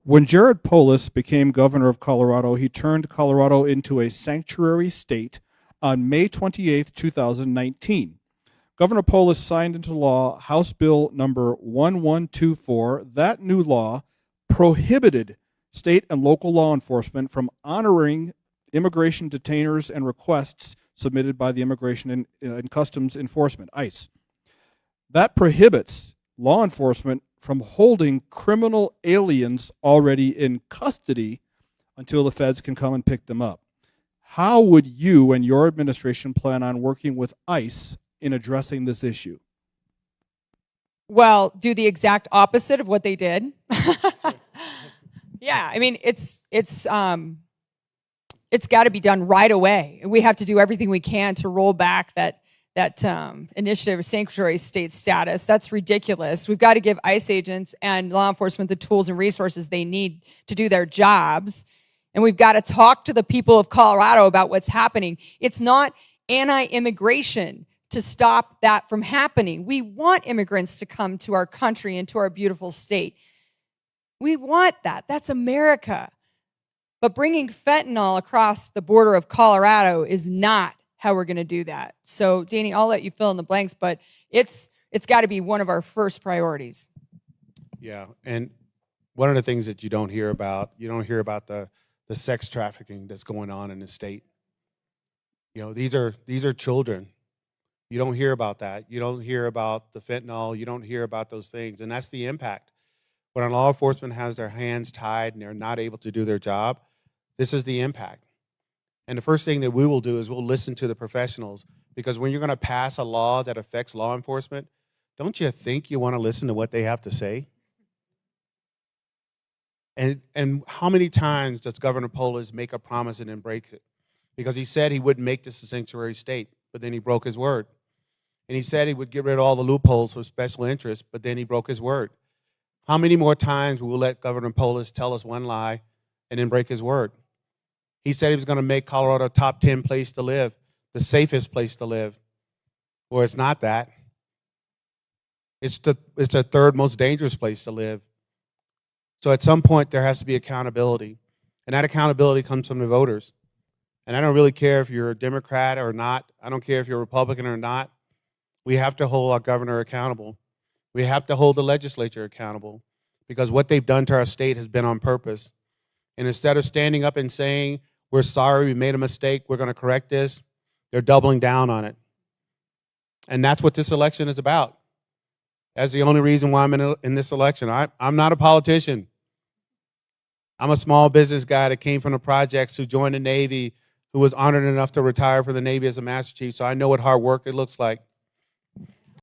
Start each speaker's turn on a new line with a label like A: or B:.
A: When Jared Polis became governor of Colorado, he turned Colorado into a sanctuary state on May 28, 2019. Governor Polis signed into law House Bill number 1124. That new law prohibited state and local law enforcement from honoring immigration detainers and requests submitted by the Immigration and Customs Enforcement, ICE. That prohibits law enforcement from holding criminal aliens already in custody until the feds can come and pick them up. How would you and your administration plan on working with ICE in addressing this issue?
B: Well, do the exact opposite of what they did. Yeah, I mean, it's got to be done right away. We have to do everything we can to roll back that initiative of sanctuary state status. That's ridiculous. We've got to give ICE agents and law enforcement the tools and resources they need to do their jobs. And we've got to talk to the people of Colorado about what's happening. It's not anti-immigration to stop that from happening. We want immigrants to come to our country and to our beautiful state. We want that. That's America. But bringing fentanyl across the border of Colorado is not how we're going to do that. So, Danny, I'll let you fill in the blanks, but it's got to be one of our first priorities.
C: Yeah, and one of the things that you don't hear about the sex trafficking that's going on in the state. You know, these are children. You don't hear about that. You don't hear about the fentanyl. You don't hear about those things, and that's the impact. When our law enforcement has their hands tied and they're not able to do their job, this is the impact. And the first thing that we will do is we'll listen to the professionals, because when you're going to pass a law that affects law enforcement, don't you think you want to listen to what they have to say? And how many times does Governor Polis make a promise and then break it? Because he said he wouldn't make this a sanctuary state, but then he broke his word. And he said he would get rid of all the loopholes for special interests, but then he broke his word. How many more times will we let Governor Polis tell us one lie and then break his word? He said he was going to make Colorado a top 10 place to live, the safest place to live. Well, it's not that. It's the third most dangerous place to live. So at some point, there has to be accountability. And that accountability comes from the voters. And I don't really care if you're a Democrat or not. I don't care if you're a Republican or not. We have to hold our governor accountable. We have to hold the legislature accountable, because what they've done to our state has been on purpose. And instead of standing up and saying, we're sorry, we made a mistake, we're going to correct this, they're doubling down on it. And that's what this election is about. That's the only reason why I'm in this election. I'm not a politician. I'm a small business guy that came from the projects, who joined the Navy, who was honored enough to retire from the Navy as a Master Chief, so I know what hard work it looks like.